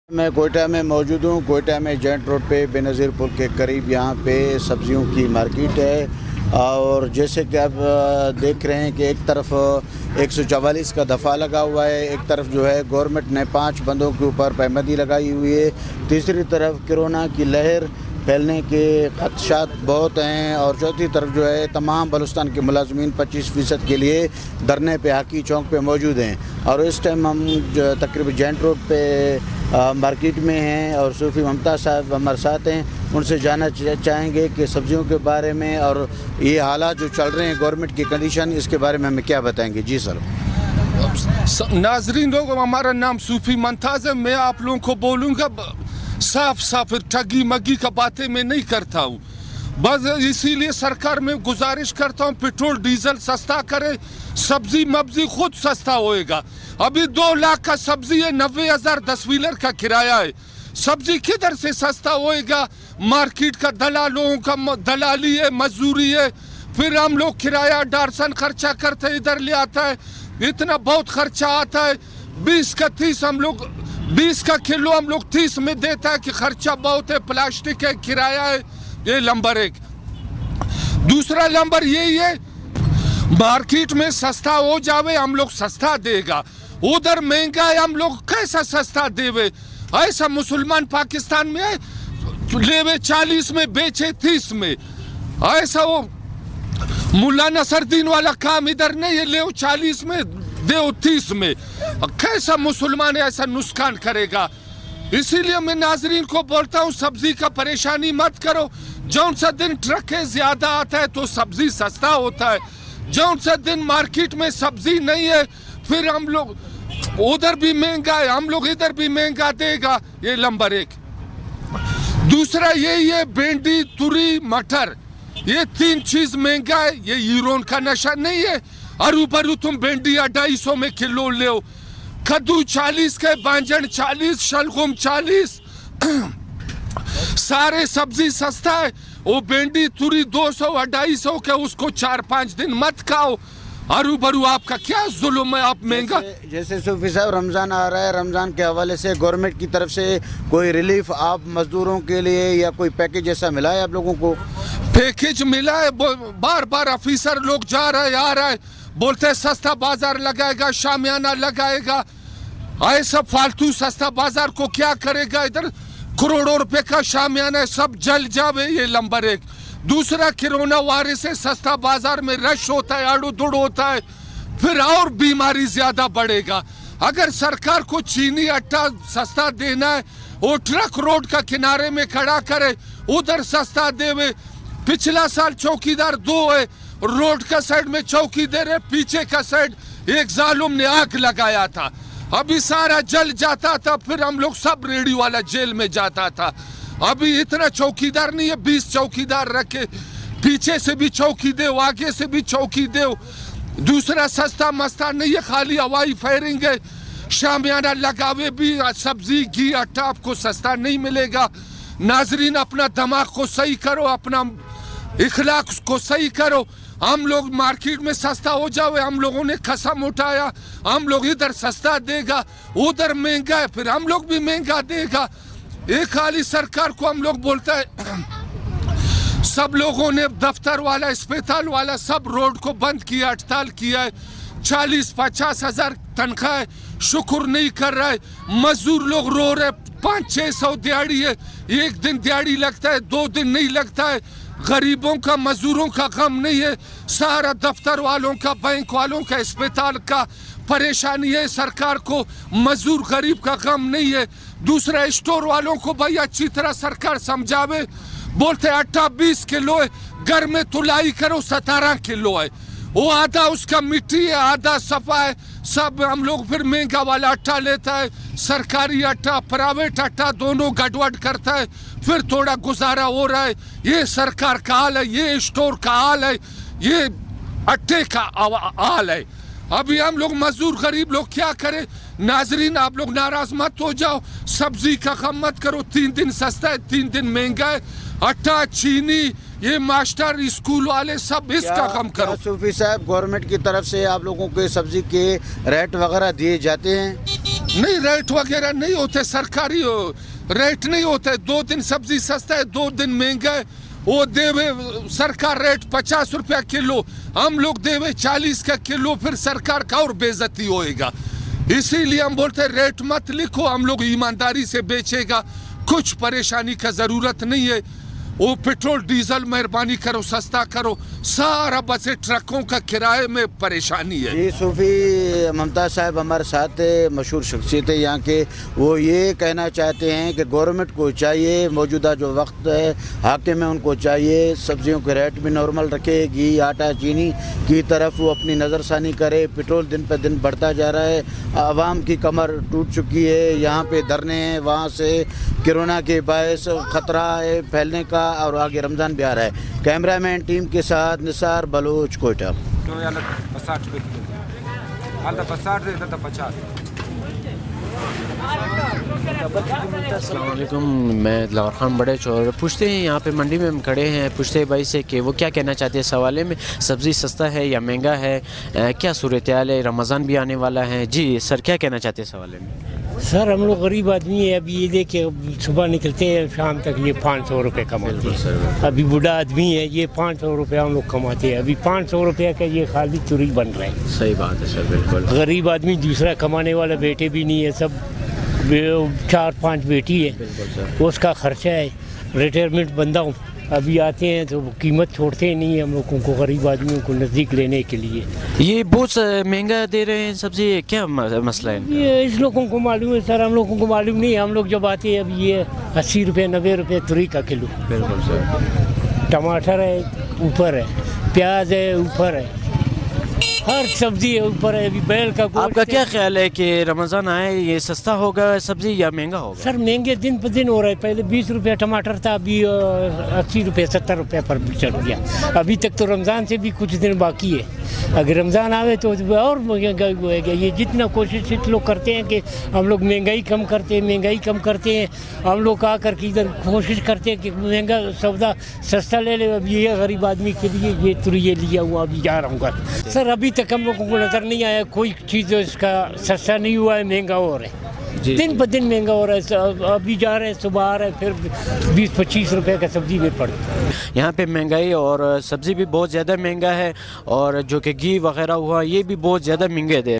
میں کوئٹہ میں موجود ہوں۔ کوئٹہ میں جینٹ روڈ پہ بے نظیر پل کے قریب یہاں پہ سبزیوں کی مارکیٹ ہے، اور جیسے کہ آپ دیکھ رہے ہیں کہ ایک طرف 144 کا دفعہ لگا ہوا ہے، ایک طرف جو ہے گورنمنٹ نے 5 بندوں کے اوپر پابندی لگائی ہوئی ہے، تیسری طرف کرونا کی لہر پھیلنے کے خدشات بہت ہیں، اور چوتھی طرف جو ہے تمام بلوچستان کے ملازمین 25% کے لیے دھرنے پہ حاکی چوک پہ موجود ہیں۔ اور اس ٹائم ہم تقریباً جینٹ روڈ پہ مارکیٹ میں ہیں، اور صوفی ممتاز صاحب ہمارے ساتھ ہیں۔ ان سے جاننا چاہیں گے کہ سبزیوں کے بارے میں اور یہ حالات جو چل رہے ہیں گورنمنٹ کی کنڈیشن، اس کے بارے میں ہمیں کیا بتائیں گے؟ جی سر۔ ناظرین لوگ، ہمارا نام صوفی ممتاز ہے۔ میں آپ لوگوں کو بولوں گا صاف صاف ٹھگی مگی کا باتیں میں نہیں کرتا ہوں، بس اسی لیے سرکار میں گزارش کرتا ہوں پیٹرول ڈیزل سستا کرے، سبزی مبزی خود سستا ہوئے گا۔ ابھی 2 لاکھ کا سبزی ہے، 90,000 10 ویلر کا کرایہ ہے، سبزی کدھر سے سستا ہوئے گا؟ مارکیٹ کا دلالوں کا دلالی ہے، مزدوری ہے، پھر ہم لوگ کرایہ ڈارسن خرچہ کرتے ہیں، ادھر لے آتا ہے، اتنا بہت خرچہ آتا ہے۔ 20 کا 30 ہم لوگ 20 کا کلو ہم لوگ 30 میں دیتا ہے کہ خرچہ بہت ہے، پلاسٹک ہے، کرایہ ہے۔ یہ نمبر 1۔ دوسرا نمبر یہی ہے، مارکیٹ میں سستا ہو جاوے ہم لوگ سستا دے گا، ادھر مہنگا ہے ہم لوگ کیسا سستا دے وے؟ ایسا مسلمان پاکستان میں ہے لیوے 40 میں بیچے 30 میں، ایسا وہ ملا نصر الدین والا کام ادھر نہیں ہے، لیو 40 میں دیو 30 میں، کیسا مسلمان ایسا نقصان کرے گا؟ اسی لیے میں ناظرین کو بولتا ہوں سبزی کا پریشانی مت کرو، جون سا دن ٹرکیں زیادہ آتا ہے تو سبزی سستا ہوتا ہے، جون سا دن مارکیٹ میں سبزی نہیں ہے پھر ہم لوگ ادھر بھی مہنگا ہے، ہم لوگ ادھر بھی مہنگا دے گا۔ یہ نمبر 1۔ دوسرا یہی ہے بھنڈی، توری، مٹر، یہ 3 چیز مہنگا ہے، یہ ہیرون کا نشہ نہیں ہے۔ ارو برو تم بھنڈی 250 میں کلو لو، کدو 40 کے، بانجن 40، شلگم 40، سارے سبزی سستا ہے۔ وہ بھنڈی توری 200 250 کے، اس کو 4-5 دن مت کھاؤ۔ ارو برو آپ کا کیا ظلم ہے؟ آپ مہنگا جیسے صوفی صاحب رمضان آ رہا ہے، رمضان کے حوالے سے گورنمنٹ کی طرف سے کوئی ریلیف آپ مزدوروں کے لیے یا کوئی پیکیج ایسا ملا ہے آپ لوگوں کو؟ پیکیج ملا ہے، بار بار آفیسر لوگ جا رہے آ رہے بولتے سستا بازار لگائے گا، شامیانہ لگائے گا، ایسا فالتو سستا بازار کو کیا کرے گا؟ ادھر کروڑوں روپے کا شامیانہ سب جل جاوے۔ یہ نمبر 1۔ دوسرا کرونا وائرس سے سستا بازار میں رش ہوتا ہے، آڑو دڑ ہوتا ہے، پھر اور بیماری زیادہ بڑھے گا۔ اگر سرکار کو چینی آٹا سستا دینا ہے، وہ ٹرک روڈ کا کنارے میں کھڑا کرے، ادھر سستا دے وے۔ پچھلا سال چوکیدار 2 ہے، روڈ کا سائڈ میں چوکی دے رہے، پیچھے کا سائڈ ایک ظالم نے آگ لگایا تھا، ابھی سارا جل جاتا تھا، پھر ہم لوگ سب ریڈی والا جیل میں جاتا تھا۔ ابھی اتنا چوکیدار نہیں ہے، 20 چوکیدار رکھے، پیچھے سے بھی چوکی دے، آگے سے بھی چوکی دے۔ دوسرا سستا مستا نہیں ہے، خالی ہوائی فائرنگ ہے، شامیانہ لگاوے بھی سبزی گھی آٹا آپ کو سستا نہیں ملے گا۔ ناظرین اپنا دماغ کو صحیح کرو، اپنا اخلاق کو صحیح کرو۔ ہم لوگ مارکیٹ میں سستا ہو جاوے، ہم لوگوں نے قسم اٹھایا ہم لوگ ادھر سستا دے گا، ادھر مہنگا ہے پھر ہم لوگ بھی مہنگا دے گا۔ ایک خالی سرکار کو ہم لوگ بولتا ہے، سب لوگوں نے دفتر والا، اسپتال والا سب روڈ کو بند کیا، ہڑتال کیا ہے، 40-50 ہزار تنخواہ ہے، شکر نہیں کر رہا ہے، مزدور لوگ رو رہے، 500-600 دیہڑی ہے، ایک دن دیہڑی لگتا ہے، 2 دن نہیں لگتا ہے۔ غریبوں کا مزدوروں کا غم نہیں ہے، سارا دفتر والوں کا، بینک والوں کا، اسپتال کا پریشانی ہے، سرکار کو مزدور غریب کا غم نہیں ہے۔ دوسرا اسٹور والوں کو بھائی اچھی طرح سرکار سمجھاوے، بولتے 20 کلو ہے، گھر میں تلائی کرو 17 کلو ہے، وہ آدھا اس کا مٹی ہے، آدھا صفا ہے، سب ہم لوگ پھر مہنگا والا آٹا لیتا ہے، سرکاری آٹا پرائیویٹ آٹا دونوں گڑبڑ کرتا ہے، پھر تھوڑا گزارا ہو رہا ہے۔ یہ سرکار کا حال ہے، یہ اسٹور کا حال ہے، یہ اٹے کا حال ہے۔ ابھی ہم لوگ مزدور غریب لوگ کیا کریں؟ ناظرین آپ لوگ ناراض مت ہو جاؤ، سبزی کا غم مت کرو، 3 دن سستا ہے، 3 دن مہنگا ہے، آٹا، چینی، یہ ماسٹر اسکول والے سب اس کا کام کرو. صوفی صاحب گورنمنٹ کی طرف سے آپ لوگوں کے سبزی کے ریٹ وغیرہ دیے جاتے ہیں؟ نہیں ریٹ وغیرہ نہیں ہوتے, سرکاری ریٹ نہیں ہوتے. 2 دن سبزی سستا ہے, 2 دن مہنگا ہے. وہ دے سرکار ریٹ 50 روپیہ کلو, ہم لوگ دے 40 کا کلو, پھر سرکار کا اور بے عزتی ہوئے گا. اسی لیے ہم بولتے ہیں ریٹ مت لکھو, ہم لوگ ایمانداری سے بیچے گا. کچھ پریشانی کا ضرورت نہیں ہے. وہ پٹرول ڈیزل مہربانی کرو سستا کرو, سارا بس ٹرکوں کا کرائے میں پریشانی ہے. جی صوفی ممتاز صاحب ہمارے ساتھ مشہور شخصیت ہے یہاں کے, وہ یہ کہنا چاہتے ہیں کہ گورنمنٹ کو چاہیے, موجودہ جو وقت ہے حاکم ہے ان کو چاہیے سبزیوں کے ریٹ بھی نارمل رکھے, گھی آٹا چینی کی طرف وہ اپنی نظر ثانی کرے. پٹرول دن پہ دن بڑھتا جا رہا ہے, عوام کی کمر ٹوٹ چکی ہے. یہاں پہ دھرنے ہیں, وہاں سے کرونا کے باعث خطرہ ہے پھیلنے کا, اور آگے رمضان بھی آ رہا ہے. کیمرہ مین ٹیم کے ساتھ نثار بلوچ, کوئٹہ. السلام علیکم, میں لاہور خان بڑے چور. پوچھتے ہیں یہاں پہ منڈی میں ہم کھڑے ہیں, پوچھتے ہیں بھائی سے کہ وہ کیا کہنا چاہتے ہیں اس حوالے میں, سبزی سستا ہے یا مہنگا ہے, کیا صورتحال ہے, رمضان بھی آنے والا ہے. جی سر کیا کہنا چاہتے ہیں اس حوالے میں؟ سر ہم لوگ غریب آدمی ہیں, ابھی یہ دیکھیں صبح نکلتے ہیں شام تک یہ 500 روپے کماتے ہیں. ابھی بوڑھا آدمی ہے, یہ 500 روپے ہم لوگ کماتے ہیں. ابھی 500 روپے کا یہ خالی چوری بن رہا ہے. صحیح بات ہے سر, بالکل. غریب آدمی دوسرا کمانے والا بیٹے بھی نہیں ہے, سب 4-5 بیٹی ہے, اس کا خرچہ ہے. ریٹائرمنٹ بندہ ہوں, ابھی آتے ہیں تو قیمت چھوڑتے ہی نہیں ہیں ہم لوگوں کو, غریب آدمیوں کو نزدیک لینے کے لیے. یہ بہت مہنگا دے رہے ہیں سبزی, کیا مسئلہ ہے؟ یہ اس لوگوں کو معلوم ہے سر, ہم لوگوں کو معلوم نہیں ہے. ہم لوگ جب آتے ہیں اب یہ 80 روپے 90 روپے توری کا کلو. بالکل سر. ٹماٹر ہے اوپر ہے, پیاز ہے اوپر ہے, ہر سبزی ہے اوپر ہے. ابھی بیل کا گوشت. آپ کا کیا خیال ہے کہ رمضان آئے یہ سستا ہوگا سبزی یا مہنگا ہوگا؟ سر مہنگے دن پہ دن ہو رہا ہے. پہلے 20 روپے ٹماٹر تھا, ابھی 80 روپے 70 روپے پر چڑھ گیا. ابھی تک تو رمضان سے بھی کچھ دن باقی ہے. اگر رمضان آوے تو اور مہنگائی ہوئے گا. یہ جتنا کوشش لوگ کرتے ہیں کہ ہم لوگ مہنگائی کم کرتے ہیں, ہم لوگ آ کر کے ادھر کوشش کرتے ہیں کہ مہنگا سودا سستا لے لے. اب یہ غریب آدمی کے لیے یہ تریے لیا ہوا, ابھی جا رہا ہوں گا. سر ابھی تک ہم لوگوں کو نظر نہیں آیا کوئی چیز اس کا سستا نہیں ہوا ہے, مہنگا ہو رہا ہے. دن پہ دن مہنگا ہو رہا ہے. ابھی جا رہے ہیں, صبح آ رہے ہیں, پھر 20-25 روپے کا سبزی میں پڑتا ہے. یہاں پہ مہنگائی اور سبزی بھی بہت زیادہ مہنگا ہے, اور جو کہ گھی وغیرہ ہوا یہ بھی بہت زیادہ مہنگے دے.